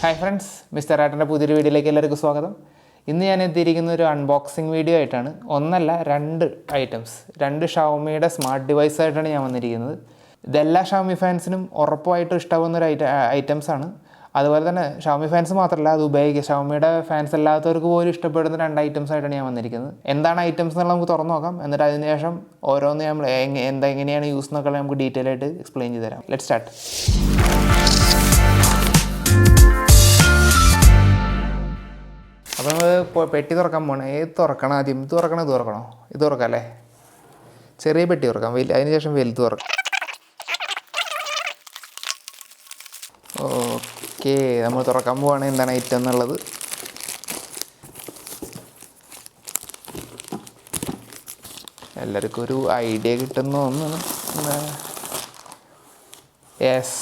Hi friends, Mr. Rattan's പുതിയൊരു വീഡിയോയിലേക്ക് എല്ലാവർക്കും സ്വാഗതം. ഇന്ന് ഞാൻ എത്തിയിരിക്കുന്ന ഒരു അൺബോക്സിംഗ് വീഡിയോ ആയിട്ടാണ്. ഒന്നല്ല രണ്ട് ഐറ്റംസ്. രണ്ട് ഷവോമിയുടെ സ്മാർട്ട് ഡിവൈസ് ആയിട്ടാണ് ഞാൻ വന്നിരിക്കുന്നത്. ഇതെല്ലാ ഷവോമി ഫാൻസിനും ഉറപ്പായിട്ടും ഇഷ്ടമാവുന്ന ഒരു ഐറ്റംസ് ആണ്. അതുപോലെ തന്നെ ഷവോമി ഫാൻസ് മാത്രമല്ല, അത് ഉപയോഗിക്കുക ഷവോമിയുടെ ഫാൻസ് അല്ലാത്തവർക്ക് പോലും ഇഷ്ടപ്പെടുന്ന രണ്ട് ഐറ്റംസ് ആയിട്ടാണ് ഞാൻ വന്നിരിക്കുന്നത്. എന്താണ് ഐറ്റംസ് എന്നുള്ളത് നമുക്ക് തുറന്നു നോക്കാം. എന്നിട്ട് അതിന് ശേഷം ഓരോന്ന് നമ്മൾ എങ്ങനെയാണ് യൂസ് എന്നൊക്കെ നമുക്ക് ഡീറ്റെയിൽ ആയിട്ട് എക്സ്പ്ലെയിൻ ചെയ്ത് തരാം. Let start. അപ്പോൾ നമ്മൾ പെട്ടി തുറക്കാൻ പോകണം. ഏത് തുറക്കണം? ആദ്യം ഇത് തുറക്കണോ ഇത് തുറക്കണോ? ഇത് തുറക്കാം അല്ലേ? ചെറിയ പെട്ടി തുറക്കാം, അതിന് ശേഷം വലുത് തുറക്കാം. ഓക്കെ, നമ്മൾ തുറക്കാൻ പോവാണ്. എന്താണ് ഐറ്റം എന്നുള്ളത് എല്ലാവർക്കും ഒരു ഐഡിയ കിട്ടുന്ന ഒന്നാണ്. യെസ്,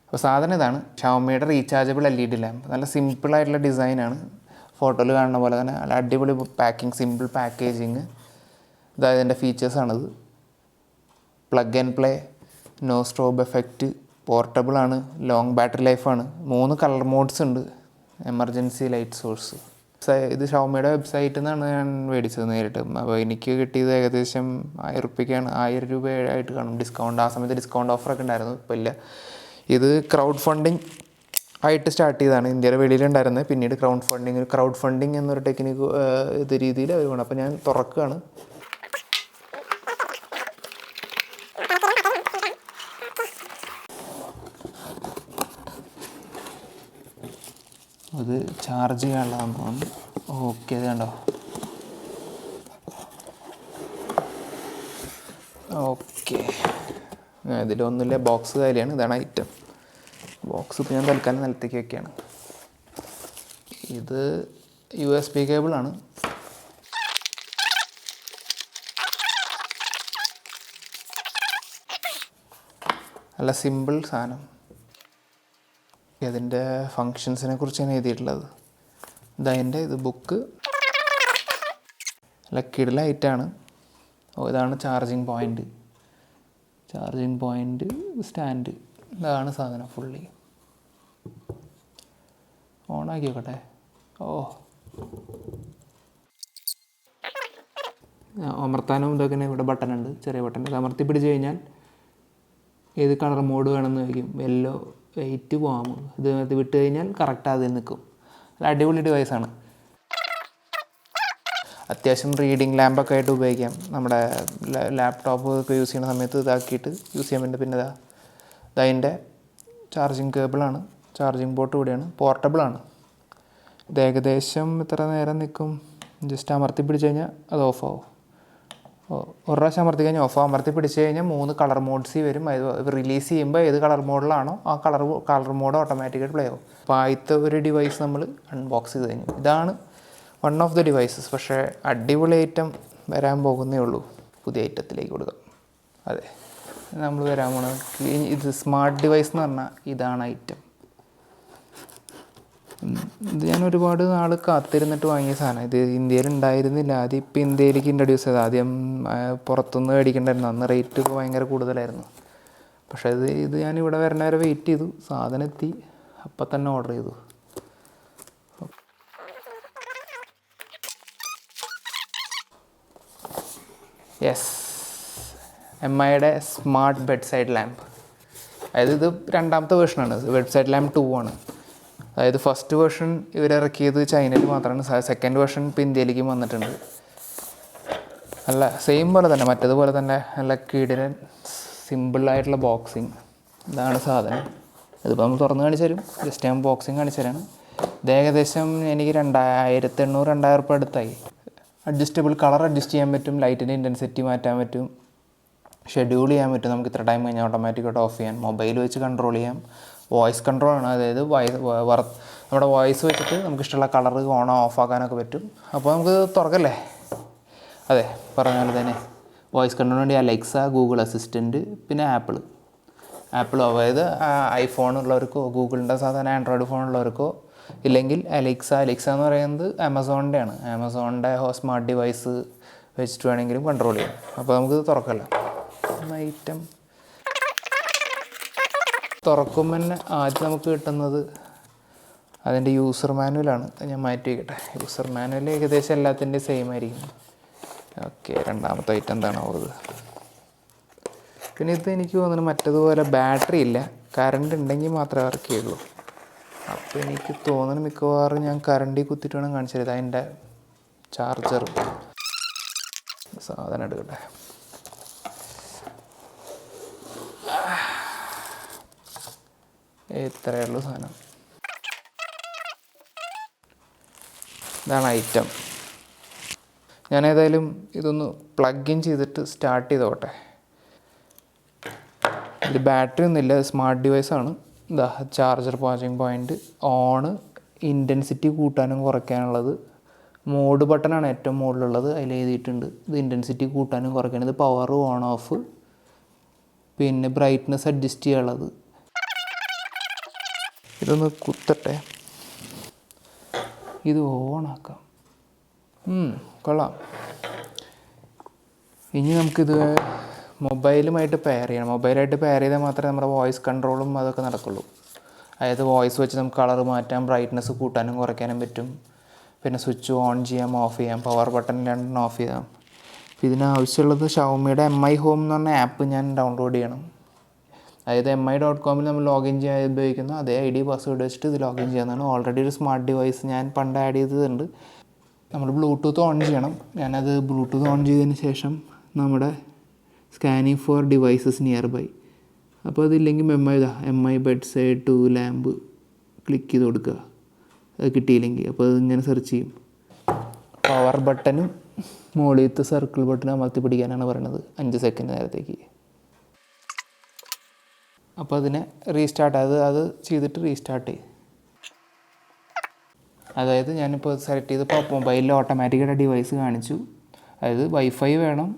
അപ്പോൾ സാധനം ഇതാണ്. ഷവോമിയുടെ റീചാർജബിൾ LED ലാമ്പ്. നല്ല സിമ്പിളായിട്ടുള്ള ഡിസൈനാണ്. ഫോട്ടോയിൽ കാണുന്ന പോലെ തന്നെ നല്ല അടിപൊളി പാക്കിങ്, സിമ്പിൾ പാക്കേജിങ്. ഇതായത് ഇതിൻ്റെ ഫീച്ചേഴ്സാണിത്. Plug and play, no strobe effect, portable ആണ്, ലോങ് ബാറ്ററി ലൈഫാണ്, 3 കളർ മോഡ്സ് ഉണ്ട്, എമർജൻസി ലൈറ്റ് സോഴ്സ്. ഇത് ഷവോമിയുടെ വെബ്സൈറ്റിൽ നിന്നാണ് ഞാൻ മേടിച്ചത് നേരിട്ട്. അപ്പോൾ എനിക്ക് കിട്ടിയത് ഏകദേശം 1000 രൂപയ്ക്കാണ്. 1000 രൂപ ആയിട്ട് കാണും ഡിസ്കൗണ്ട്. ആ സമയത്ത് ഡിസ്കൗണ്ട് ഓഫറൊക്കെ ഉണ്ടായിരുന്നു, ഇപ്പോൾ ഇല്ല. ഇത് ക്രൗഡ് ഫണ്ടിങ് ആയിട്ട് സ്റ്റാർട്ട് ചെയ്തതാണ്. ഇന്ത്യയുടെ വെളിയിലുണ്ടായിരുന്നത്. പിന്നീട് ക്രൗഡ് ഫണ്ടിങ് എന്നൊരു ടെക്നിക്ക് ഇത് രീതിയിൽ അവർ വേണം. അപ്പോൾ ഞാൻ തുറക്കുകയാണ്. അത് ചാർജ് ചെയ്യാനുള്ള സംഭവം. ഓക്കെ, ഇത് കണ്ടോ? ഓക്കെ, ഇതിലൊന്നുമില്ല. ബോക്സ് കാര്യമാണ്. ഇതാണ് ഐറ്റം. ബോക്സ് ഇപ്പോൾ ഞാൻ തൽക്കാലം നിലത്തേക്ക് വയ്ക്കുകയാണ്. ഇത് USB കേബിളാണ്. നല്ല സിമ്പിൾ സാധനം. അതിൻ്റെ ഫങ്ഷൻസിനെ കുറിച്ചാണ് എഴുതിയിട്ടുള്ളത്. ഇത് ബുക്ക്. നല്ല കിടിലൈറ്റാണ്. ഇതാണ് ചാർജിങ് പോയിൻ്റ്. സ്റ്റാൻഡ്. ഇതാണ് സാധനം ഫുള്ളി. ഓണാക്കി നോക്കട്ടെ. അമർത്താനും ഇതൊക്കെ ഇവിടെ ബട്ടൺ ഉണ്ട്, ചെറിയ ബട്ടൺ. ഇത് അമർത്തി പിടിച്ച് കഴിഞ്ഞാൽ ഏത് കളർ മോഡ് വേണമെന്ന് ചോദിക്കും. Yellow, white, warm. ഇത് വിട്ട് കഴിഞ്ഞാൽ കറക്റ്റ് അതിൽ നിൽക്കും. നല്ല അടിപൊളി ഡിവൈസാണ്. അത്യാവശ്യം റീഡിങ് ലാമ്പൊക്കെ ആയിട്ട് ഉപയോഗിക്കാം. നമ്മുടെ ലാപ്ടോപ്പ് ഒക്കെ യൂസ് ചെയ്യുന്ന സമയത്ത് ഇതാക്കിയിട്ട് യൂസ് ചെയ്യാൻ പറ്റും. പിന്നെ ഇതതിൻ്റെ ചാർജിങ് കേബിളാണ്. ചാർജിങ് പോർട്ട് കൂടിയാണ്. പോർട്ടബിളാണ്. ഇത് ഏകദേശം ഇത്ര നേരം നിൽക്കും. ജസ്റ്റ് അമർത്തി പിടിച്ച് കഴിഞ്ഞാൽ അത് ഓഫാവും. ഒരു പ്രാവശ്യം അമർത്തി കഴിഞ്ഞാൽ ഓഫാവും. അമർത്തി പിടിച്ച് കഴിഞ്ഞാൽ 3 കളർ മോഡ്സ് വരും. അത് റിലീസ് ചെയ്യുമ്പോൾ ഏത് കളർ മോഡിലാണോ ആ കളർ മോഡ് ഓട്ടോമാറ്റിക്കായിട്ട് പ്ലേ ആവും. അപ്പോൾ ആദ്യത്തെ ഒരു ഡിവൈസ് നമ്മൾ അൺബോക്സ് ചെയ്ത് കഴിഞ്ഞു. ഇതാണ് വൺ ഓഫ് ദ ഡിവൈസസ്. പക്ഷേ അടിപൊളി ഐറ്റം വരാൻ പോകുന്നേ ഉള്ളൂ. പുതിയ ഐറ്റത്തിലേക്ക് കൊടുക്കാം. അതെ, നമ്മൾ വരാൻ പോകണം. ഇത് സ്മാർട്ട് ഡിവൈസ് എന്ന് പറഞ്ഞാൽ ഇതാണ് ഐറ്റം. ഇത് ഞാൻ ഒരുപാട് നാൾ കാത്തിരുന്നിട്ട് വാങ്ങിയ സാധനം. ഇത് ഇന്ത്യയിൽ ഉണ്ടായിരുന്നില്ല. ആദ്യം ഇപ്പോൾ ഇന്ത്യയിലേക്ക് ഇൻട്രൊഡ്യൂസ് ചെയ്തത്. ആദ്യം പുറത്തുനിന്ന് മേടിക്കേണ്ടായിരുന്നു. അന്ന് റേറ്റ് ഇപ്പോൾ ഭയങ്കര കൂടുതലായിരുന്നു. പക്ഷേ ഇത് ഞാൻ ഇവിടെ വരെ വെയിറ്റ് ചെയ്തു. സാധനം എത്തി. അപ്പം തന്നെ ഓർഡർ ചെയ്തു. യെസ്, MIയുടെ സ്മാർട്ട് ബെഡ്സൈഡ് ലാമ്പ്. അതായത് ഇത് രണ്ടാമത്തെ വേർഷനാണ്. ബെഡ്സൈഡ് ലാമ്പ് 2 ആണ്. അതായത് ഫസ്റ്റ് വേർഷൻ ഇവരിറക്കിയത് ചൈനയിൽ മാത്രമാണ്. സെക്കൻഡ് വേർഷൻ ഇപ്പോൾ ഇന്ത്യയിലേക്കും വന്നിട്ടുണ്ട്. നല്ല സെയിം പോലെ തന്നെ, മറ്റേതുപോലെ തന്നെ നല്ല കിടിലൻ സിമ്പിളായിട്ടുള്ള ബോക്സിങ്. ഇതാണ് സാധനം. ഇതിപ്പോൾ നമ്മൾ തുറന്ന് കാണിച്ചു തരും. ജസ്റ്റ് ഞാൻ ബോക്സിങ് കാണിച്ചു തരാണ്. ഇത് ഏകദേശം എനിക്ക് 2800-2000 രൂപ അടുത്തായി. അഡ്ജസ്റ്റബിൾ കളർ അഡ്ജസ്റ്റ് ചെയ്യാൻ പറ്റും. ലൈറ്റിൻ്റെ ഇൻറ്റൻസിറ്റി മാറ്റാൻ പറ്റും. ഷെഡ്യൂൾ ചെയ്യാൻ പറ്റും. നമുക്ക് ഇത്ര ടൈം കഴിഞ്ഞാൽ ഓട്ടോമാറ്റിക്കായിട്ട് ഓഫ് ചെയ്യാൻ. മൊബൈൽ വെച്ച് കൺട്രോൾ ചെയ്യാം. വോയിസ് കൺട്രോളാണ്. അതായത് നമ്മുടെ വോയിസ് വെച്ചിട്ട് നമുക്ക് ഇഷ്ടമുള്ള കളർ ഓണോ ഓഫ് ആക്കാനൊക്കെ പറ്റും. അപ്പോൾ നമുക്ക് തുറക്കല്ലേ? അതെ, പറഞ്ഞ പോലെ തന്നെ വോയിസ് കൺട്രോളിന് വേണ്ടി അലക്സ, ഗൂഗിൾ അസിസ്റ്റൻറ്റ്, പിന്നെ ആപ്പിൾ. അതായത് ഐഫോൺ ഉള്ളവർക്കോ ഗൂഗിളിൻ്റെ സാധാരണ ആൻഡ്രോയിഡ് ഫോൺ ഉള്ളവർക്കോ, ഇല്ലെങ്കിൽ അലക്സ എന്ന് പറയുന്നത് ആമസോണിൻ്റെ സ്മാർട്ട് ഡിവൈസ് വെച്ചിട്ട് വേണമെങ്കിലും കൺട്രോൾ ചെയ്യാം. അപ്പോൾ നമുക്കിത് തുറക്കല്ല. ഐറ്റം തുറക്കുമ്പോൾ തന്നെ ആദ്യം നമുക്ക് കിട്ടുന്നത് അതിൻ്റെ യൂസർ മാനുവലാണ്. ഞാൻ മാറ്റി വയ്ക്കട്ടെ. യൂസർ മാനുവൽ ഏകദേശം എല്ലാത്തിൻ്റെയും സെയിം ആയിരിക്കും. ഓക്കെ, രണ്ടാമത്തെ ഐറ്റം എന്താണോ ഇത്. പിന്നെ ഇത് എനിക്ക് തോന്നുന്നു മറ്റതുപോലെ ബാറ്ററി ഇല്ല, കറണ്ട് ഉണ്ടെങ്കിൽ മാത്രമേ വർക്ക് ചെയ്യുള്ളൂ. അപ്പോൾ എനിക്ക് തോന്നുന്നു മിക്കവാറും ഞാൻ കറണ്ടിൽ കുത്തിയിട്ട് വേണം കാണിച്ചു തരാം. അതിൻ്റെ ചാർജർ സാധനം എടുക്കട്ടെ. ഇത്രയേ ഉള്ളൂ സാധനം. ഇതാണ് ഐറ്റം. ഞാൻ ഏതായാലും ഇതൊന്ന് പ്ലഗ് ഇൻ ചെയ്തിട്ട് സ്റ്റാർട്ട് ചെയ്തോട്ടെ. ഇത് ബാറ്ററി ഒന്നുമില്ല, സ്മാർട്ട് ഡിവൈസാണ്. ഇതാ charger, charging point, on, intensity കൂട്ടാനും കുറയ്ക്കാനുള്ളത്. മോഡ് ബട്ടണാണ് ഏറ്റവും മുകളിലുള്ളത്, അതിൽ എഴുതിയിട്ടുണ്ട്. ഇത് ഇൻറ്റൻസിറ്റി കൂട്ടാനും കുറയ്ക്കാനും. ഇത് പവർ ഓൺ ഓഫ്, പിന്നെ ബ്രൈറ്റ്നസ് അഡ്ജസ്റ്റ് ചെയ്യാനുള്ളത്. ഇതൊന്ന് കുത്തട്ടെ, ഇത് ഓണാക്കാം. കൊള്ളാം. ഇനി നമുക്കിത് മൊബൈലുമായിട്ട് പെയർ ചെയ്യണം. മൊബൈലായിട്ട് പെയർ ചെയ്താൽ മാത്രമേ നമ്മുടെ വോയിസ് കൺട്രോളും അതൊക്കെ നടക്കുള്ളൂ. അതായത് വോയിസ് വെച്ച് നമുക്ക് കളർ മാറ്റാം, ബ്രൈറ്റ്നസ് കൂട്ടാനും കുറയ്ക്കാനും പറ്റും. പിന്നെ സ്വിച്ച് ഓൺ ചെയ്യാം, ഓഫ് ചെയ്യാം, പവർ ബട്ടൺ രണ്ടെണ്ണം ഓഫ് ചെയ്യാം. ഇതിനാവശ്യമുള്ളത് ഷവോമിയുടെ MI ഹോം എന്ന് പറഞ്ഞ ആപ്പ് ഞാൻ ഡൗൺലോഡ് ചെയ്യണം. അതായത് mi.com നമ്മൾ ലോഗിൻ ചെയ്യാൻ ഉപയോഗിക്കുന്ന അതേ ID പാസ്വേഡ് വെച്ചിട്ട് ഇത് ലോഗിൻ ചെയ്യാവുന്നതാണ്. ഓൾറെഡി ഒരു സ്മാർട്ട് ഡിവൈസ് ഞാൻ പണ്ട് ആഡ് ചെയ്തതുണ്ട്. നമ്മൾ ബ്ലൂടൂത്ത് ഓൺ ചെയ്യണം. ഞാനത് ബ്ലൂടൂത്ത് ഓൺ ചെയ്തതിന് ശേഷം നമ്മുടെ scanning for devices nearby, അപ്പോൾ അതില്ലെങ്കിൽ MI ബെഡ്സൈഡ് ലാമ്പ് ക്ലിക്ക് ചെയ്ത് കൊടുക്കുക. അത് കിട്ടിയില്ലെങ്കിൽ അപ്പോൾ അതിങ്ങനെ സെർച്ച് ചെയ്യും. പവർ ബട്ടനും മുകളിലത്തെ സർക്കിൾ ബട്ടനും അമർത്തി പിടിക്കാനാണ് പറയുന്നത് 5 സെക്കൻഡ് നേരത്തേക്ക്. അപ്പോൾ അതിനെ റീസ്റ്റാർട്ട് അത് ചെയ്തിട്ട് റീസ്റ്റാർട്ട് ചെയ്യും. അതായത് ഞാനിപ്പോൾ സെലക്ട് ചെയ്തപ്പോൾ മൊബൈലിൽ ഓട്ടോമാറ്റിക്കായിട്ട് ഡിവൈസ് കാണിച്ചു. അതായത് വൈഫൈ വേണം,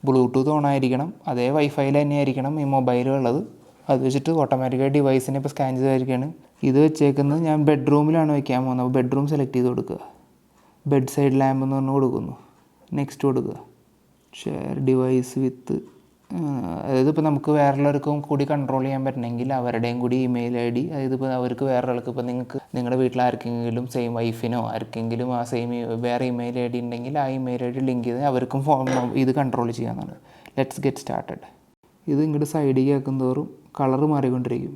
ബ്ലൂടൂത്ത് ഓൺ ആയിരിക്കണം, അതേ വൈഫൈയിൽ തന്നെ ആയിരിക്കണം ഈ മൊബൈലുള്ളത്. അത് വെച്ചിട്ട് ഓട്ടോമാറ്റിക്കായി ഡിവൈസിനെ ഇപ്പോൾ സ്കാൻ ചെയ്തായിരിക്കുകയാണ്. ഇത് വെച്ചേക്കുന്നത് ഞാൻ ബെഡ്റൂമിലാണ് വയ്ക്കാൻ പോകുന്നത്. അപ്പോൾ ബെഡ്റൂം സെലക്ട് ചെയ്ത് കൊടുക്കുക. ബെഡ് സൈഡ് ലാമ്പ് എന്ന് പറഞ്ഞ് കൊടുക്കുന്നു. നെക്സ്റ്റ് കൊടുക്കുക. ഷെയർ ഡിവൈസ് വിത്ത്, അതായത് ഇപ്പോൾ നമുക്ക് വേറെയുള്ളവർക്കും കൂടി കൺട്രോൾ ചെയ്യാൻ പറ്റണമെങ്കിൽ അവരുടെയും കൂടി ഇമെയിൽ ID, അതായത് ഇപ്പോൾ അവർക്ക് വേറൊരാൾക്ക്, ഇപ്പോൾ നിങ്ങൾക്ക് നിങ്ങളുടെ വീട്ടിൽ ആർക്കെങ്കിലും സെയിം വൈഫിനോ ആർക്കെങ്കിലും ആ സെയിം വേറെ ഇമെയിൽ ID ഉണ്ടെങ്കിൽ ആ ഇമെയിൽ ID ലിങ്ക് ചെയ്ത് അവർക്കും ഇത് കൺട്രോൾ ചെയ്യാവുന്നതാണ്. Let's get started. ഇത് ഇങ്ങോട്ട് സൈഡിലേക്ക് ആക്കും തോറും കളർ മാറിക്കൊണ്ടിരിക്കും.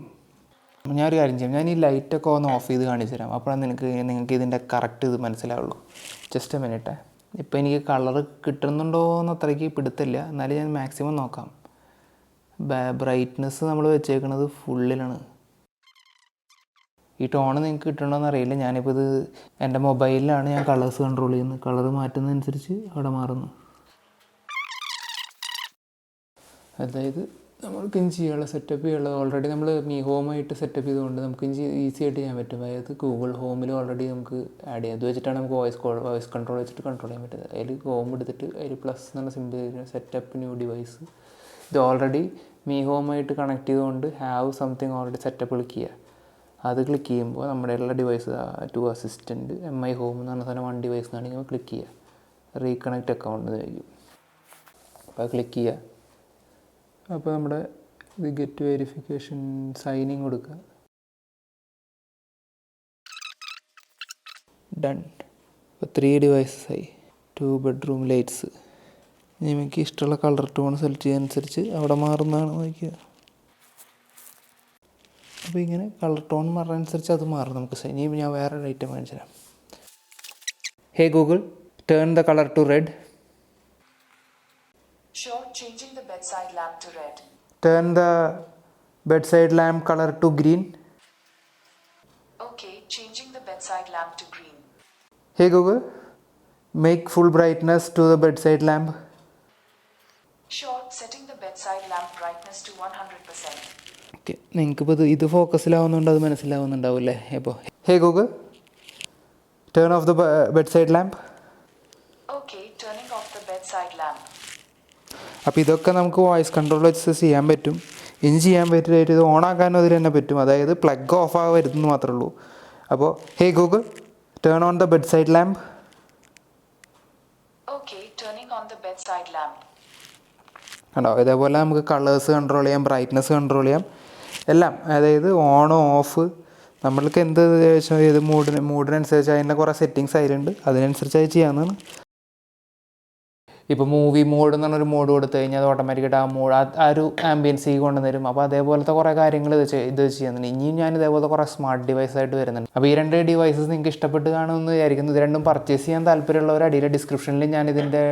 ഞാനൊരു കാര്യം ചെയ്യാം, ഞാൻ ഈ ലൈറ്റൊക്കെ ഒന്ന് ഓഫ് ചെയ്ത് കാണിച്ചു തരാം. അപ്പോഴാണ് നിങ്ങൾക്ക് ഇതിൻ്റെ കറക്റ്റ് ഇത് മനസ്സിലാവുള്ളൂ. Just A minute. ഇപ്പോൾ എനിക്ക് കളർ കിട്ടുന്നുണ്ടോ എന്ന് അത്രയ്ക്ക് പിടുത്തില്ല, എന്നാലും ഞാൻ മാക്സിമം നോക്കാം. ബ്രൈറ്റ്നസ് നമ്മൾ വെച്ചേക്കുന്നത് ഫുള്ളിലാണ്. ഈ ടോണ് നിങ്ങൾക്ക് കിട്ടണമെന്ന് അറിയില്ല. ഞാനിപ്പോൾ ഇത് എൻ്റെ മൊബൈലിലാണ് ഞാൻ കളേഴ്സ് കൺട്രോൾ ചെയ്യുന്നത്. കളർ മാറ്റുന്നതനുസരിച്ച് അവിടെ മാറുന്നു. അതായത് നമ്മൾക്ക് ഇനി ചെയ്യാനുള്ള സെറ്റപ്പ് ചെയ്യുള്ളത് ഓൾറെഡി നമ്മൾ Mi ഹോമായിട്ട് സെറ്റപ്പ് ചെയ്തുകൊണ്ട് നമുക്ക് ഇനി ഈസി ആയിട്ട് ചെയ്യാൻ പറ്റും. അതായത് ഗൂഗിൾ ഹോമിൽ ഓൾറെഡി നമുക്ക് ആഡ് ചെയ്യാം. അത് വെച്ചിട്ടാണ് നമുക്ക് വോയിസ് കൺട്രോൾ വെച്ചിട്ട് കൺട്രോൾ ചെയ്യാൻ പറ്റുന്നത്. അതിൽ ഹോം എടുത്തിട്ട് അതിൽ പ്ലസ് എന്നുള്ള സിമ്പിൾ സെറ്റപ്പ് ന്യൂ ഡിവൈസ്. ഇത് ഓൾറെഡി Mi ഹോമായിട്ട് കണക്ട് ചെയ്തുകൊണ്ട് have something already setup click ചെയ്യുക. അത് ക്ലിക്ക് ചെയ്യുമ്പോൾ നമ്മുടെ ഉള്ള device to assistant MI home എന്ന് പറഞ്ഞ സാധനം 1 ഡിവൈസ് എന്നാണെങ്കിൽ ക്ലിക്ക് ചെയ്യുക. റീകണക്ട് അക്കൗണ്ട് ആയിരിക്കും. അപ്പോൾ അത് ക്ലിക്ക് ചെയ്യുക. അപ്പോൾ നമ്മുടെ ഇത് ഗെറ്റ് വെരിഫിക്കേഷൻ സൈനിങ് കൊടുക്കുക. ഡൺ. ഇപ്പോൾ 3 ഡിവൈസസായി. 2 ബെഡ്റൂം ലൈറ്റ്സ്. നിങ്ങൾക്ക് ഇഷ്ടമുള്ള കളർ ടോൺ സെലക്ട് ചെയ്യുന്നതനുസരിച്ച് അവിടെ മാറുന്നതാണ് നോക്കുക. അപ്പോൾ ഇങ്ങനെ കളർ ടോൺ മാറുന്നതനുസരിച്ച് അത് മാറും. നമുക്ക് ഇനി ഞാൻ വേറൊരു ഐറ്റം കാണിച്ചു തരാം. Hey Google, turn the colour to red. Sure, changing the bedside lamp to red. Turn the bedside lamp color to green. Okay, changing the bedside lamp to green. Hey Google, make full brightness to the bedside lamp. Sure, setting the bedside lamp brightness to 100%. Okay, നിങ്ങൾക്കിപ്പോൾ ഇത് ഫോക്കസിലാവുന്നുണ്ട്, അത് മനസ്സിലാവുന്നുണ്ടാവില്ലേ? ഇപ്പോൾ ഹേ Google, turn of the bedside lamp. Okay, turning off the bedside lamp. അപ്പോൾ ഇതൊക്കെ നമുക്ക് voice control വെച്ച് ചെയ്യാൻ പറ്റും. ഇനി ചെയ്യാൻ പറ്റില്ല, ഇത് ഓണാക്കാനും അതിൽ തന്നെ പറ്റും. അതായത് പ്ലഗ് ഓഫ് ആവരുതെന്ന് മാത്രമേ ഉള്ളൂ. അപ്പോൾ ഹേ Google, turn on the bedside lamp. Okay, turning on the bedside lamp. കണ്ടോ? ഇതേപോലെ നമുക്ക് കളേഴ്സ് കൺട്രോൾ ചെയ്യാം, ബ്രൈറ്റ്നസ് കൺട്രോൾ ചെയ്യാം. എല്ലാം, അതായത് ഓൺ ഓഫ് നമ്മൾക്ക് എന്ത് ചോദിച്ചാൽ ഇത് മൂഡിനനുസരിച്ച് അതിൻ്റെ കുറേ സെറ്റിങ്സ് അതിലുണ്ട്, അതിനനുസരിച്ച് അത് ചെയ്യാവുന്നതാണ്. ഇപ്പോൾ മൂവി മോഡ് എന്ന് പറഞ്ഞൊരു മോഡ് കൊടുത്തു കഴിഞ്ഞാൽ അത് ഓട്ടോമാറ്റിക്കായിട്ട് ആ മോഡ് ആ ഒരു ആംബിയൻസിലേക്ക് കൊണ്ടുവരും. അപ്പോൾ അതേപോലത്തെ കുറേ കാര്യങ്ങൾ ഇത് ചെയ്യുന്നുണ്ട്. ഇനിയും ഞാൻ ഇതേപോലത്തെ കുറേ സ്മാർട്ട് ഡിവൈസായിട്ട് വരുന്നുണ്ട്. അപ്പോൾ ഈ 2 ഡിവൈസസ് നിങ്ങൾക്ക് ഇഷ്ടപ്പെട്ട് കാണുമെന്ന് വിചാരിക്കുന്നു. ഇത് രണ്ടും പർച്ചേസ് ചെയ്യാൻ താല്പര്യമുള്ളവർ അടിയിലെ ഡിസ്ക്രിപ്ഷനിൽ ഞാൻ ഇതിൻ്റെ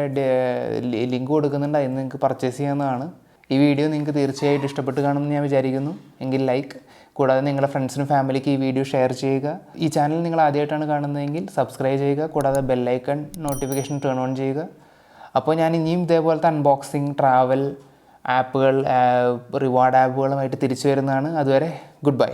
ലിങ്ക് കൊടുക്കുന്നുണ്ട്, അതിന് നിങ്ങൾക്ക് പർച്ചേസ് ചെയ്യാവുന്നതാണ്. ഈ വീഡിയോ നിങ്ങൾക്ക് തീർച്ചയായിട്ടും ഇഷ്ടപ്പെട്ട് കാണുമെന്ന് ഞാൻ വിചാരിക്കുന്നു. എങ്കിൽ ലൈക്ക്, കൂടാതെ നിങ്ങളുടെ ഫ്രണ്ട്സിനും ഫാമിലിക്ക് ഈ വീഡിയോ ഷെയർ ചെയ്യുക. ഈ ചാനൽ നിങ്ങൾ ആദ്യമായിട്ടാണ് കാണുന്നതെങ്കിൽ സബ്സ്ക്രൈബ് ചെയ്യുക, കൂടാതെ ബെല്ലൈക്കൺ നോട്ടിഫിക്കേഷൻ ടേൺ ഓൺ ചെയ്യുക. അപ്പോൾ ഞാൻ ഇനിയും ഇതേപോലത്തെ അൺബോക്സിങ്, ട്രാവൽ ആപ്പുകൾ, റിവാർഡ് ആപ്പുകളുമായിട്ട് തിരിച്ചു വരുന്നതാണ്. അതുവരെ ഗുഡ് ബൈ.